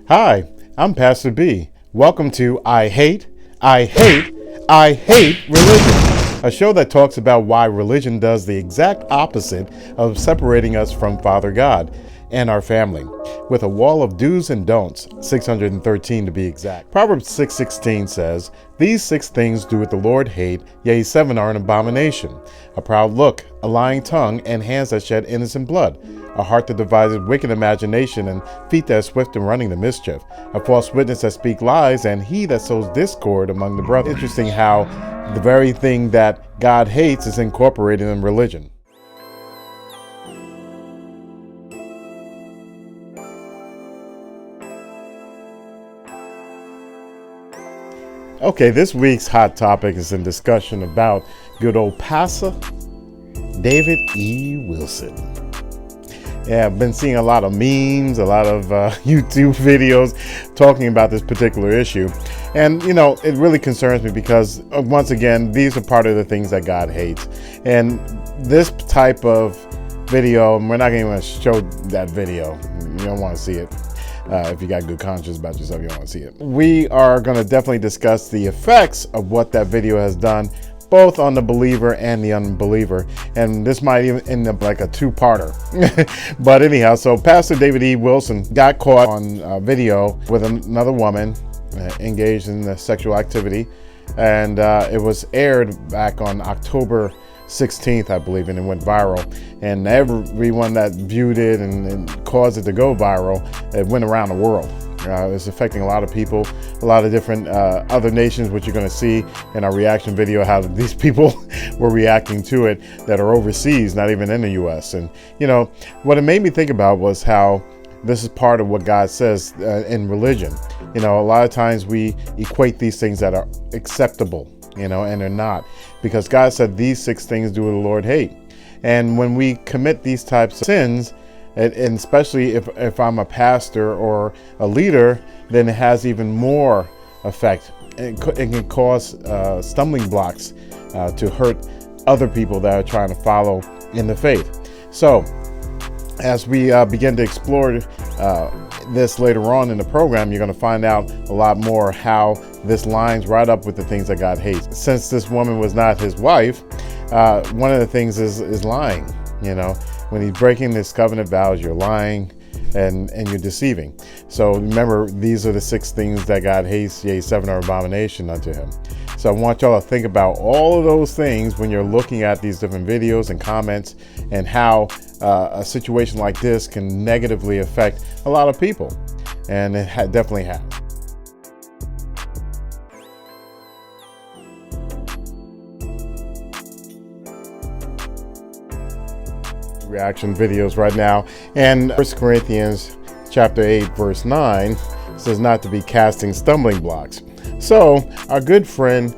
Hi, I'm Pastor B. Welcome to I Hate Religion, a show that talks about why religion does the exact opposite of separating us from Father God and our family, with a wall of do's and don'ts, 613 to be exact. Proverbs 6:16 says, "These 6 things doeth the Lord hate, yea, 7 are an abomination: a proud look, a lying tongue, and hands that shed innocent blood, a heart that devises wicked imagination, and feet that are swift in running to mischief, a false witness that speak lies, and he that sows discord among the brethren." Interesting how the very thing that God hates is incorporated in religion. Okay, this week's hot topic is in discussion about good old Pastor David E. Wilson. Yeah, I've been seeing a lot of memes, a lot of YouTube videos talking about this particular issue. And, you know, it really concerns me because, once again, these are part of the things that God hates. And this type of video, and we're not going to show that video. You don't want to see it. If you got good conscience about yourself, you don't want to see it. We are going to definitely discuss the effects of what that video has done, both on the believer and the unbeliever. And this might even end up like a two-parter. But anyhow, so Pastor David E. Wilson got caught on video with another woman engaged in sexual activity. And it was aired back on October 16th, I believe, and it went viral. And everyone that viewed it and caused it to go viral, it went around the world. It's affecting a lot of people, a lot of different other nations, which you're going to see in our reaction video, how these people were reacting to it that are overseas, not even in the U.S. And, you know, what it made me think about was how this is part of what God says in religion. You know, a lot of times we equate these things that are acceptable, you know, and they're not, because God said these 6 things do the Lord hate. And when we commit these types of sins, and especially if I'm a pastor or a leader, then it has even more effect. It can cause stumbling blocks to hurt other people that are trying to follow in the faith. So as we begin to explore this later on in the program, you're going to find out a lot more how this lines right up with the things that God hates. Since this woman was not his wife, one of the things is lying. You know, when he's breaking this covenant vows, you're lying and you're deceiving. So remember, these are the 6 things that God hates, yea, 7 are abomination unto him. So I want y'all to think about all of those things when you're looking at these different videos and comments, and how a situation like this can negatively affect a lot of people. And it definitely has. Reaction videos right now. And 1 Corinthians chapter 8 verse 9 says not to be casting stumbling blocks. So our good friend,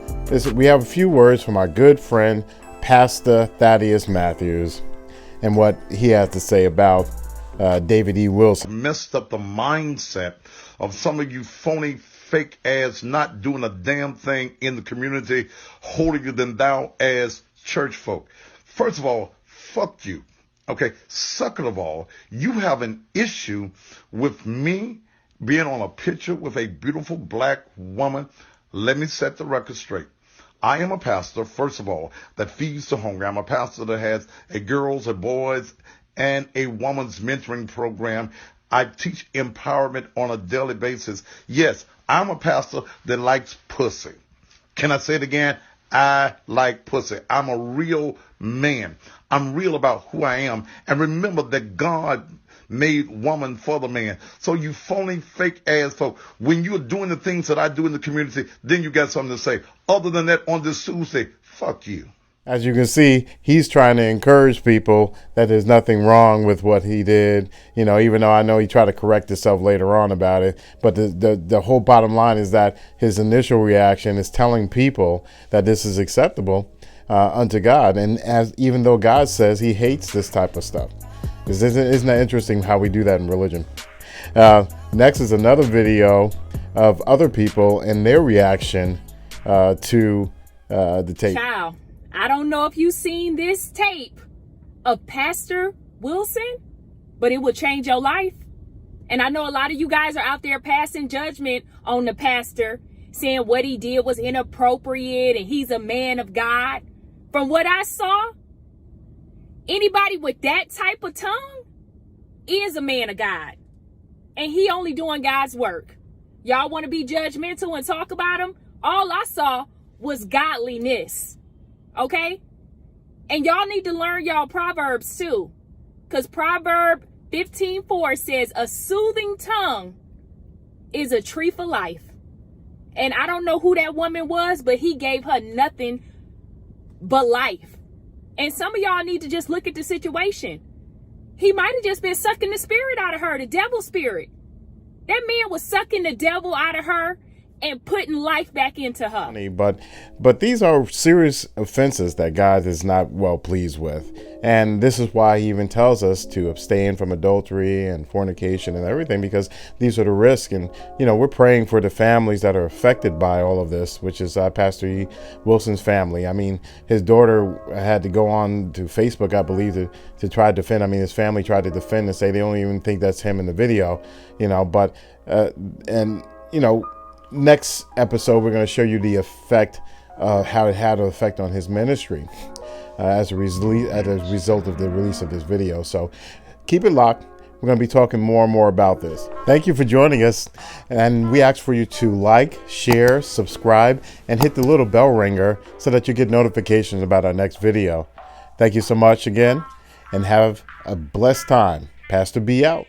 we have a few words from our good friend Pastor Thaddeus Matthews and what he has to say about David E. Wilson. Messed up the mindset of some of you phony, fake ass, not doing a damn thing in the community, holier than thou as church folk. First of all, fuck you. Okay. Second of all, you have an issue with me being on a picture with a beautiful black woman. Let me set the record straight. I am a pastor, first of all, that feeds the hungry. I'm a pastor that has a girls, a boys, and a woman's mentoring program. I teach empowerment on a daily basis. Yes, I'm a pastor that likes pussy. Can I say it again? I like pussy. I'm a real man. I'm real about who I am. And remember that God made woman for the man. So you phony, fake ass folk, when you're doing the things that I do in the community, then you got something to say. Other than that, on this Tuesday, fuck you. As you can see, he's trying to encourage people that there's nothing wrong with what he did. You know, even though I know he tried to correct himself later on about it. But the whole bottom line is that his initial reaction is telling people that this is acceptable unto God. And even though God says he hates this type of stuff. Isn't that interesting how we do that in religion? Next is another video of other people and their reaction to the tape. Child, I don't know if you've seen this tape of Pastor Wilson, but it will change your life. And I know a lot of you guys are out there passing judgment on the pastor, saying what he did was inappropriate and he's a man of God. From what I saw, anybody with that type of tongue is a man of God. And he only doing God's work. Y'all want to be judgmental and talk about him? All I saw was godliness. Okay? And y'all need to learn y'all Proverbs too. Because Proverb 15:4 says, a soothing tongue is a tree for life. And I don't know who that woman was, but he gave her nothing but life. And some of y'all need to just look at the situation. He might have just been sucking the spirit out of her, the devil spirit. That man was sucking the devil out of her and putting life back into her. But these are serious offenses that God is not well pleased with. And this is why he even tells us to abstain from adultery and fornication and everything, because these are the risks. And, we're praying for the families that are affected by all of this, which is Pastor E. Wilson's family. I mean, his daughter had to go on to Facebook, I believe, to try to defend. I mean, his family tried to defend and say they don't even think that's him in the video, next episode, we're going to show you the effect, how it had an effect on his ministry as a result of the release of this video. So keep it locked. We're going to be talking more and more about this. Thank you for joining us. And we ask for you to like, share, subscribe, and hit the little bell ringer so that you get notifications about our next video. Thank you so much again, and have a blessed time. Pastor B out.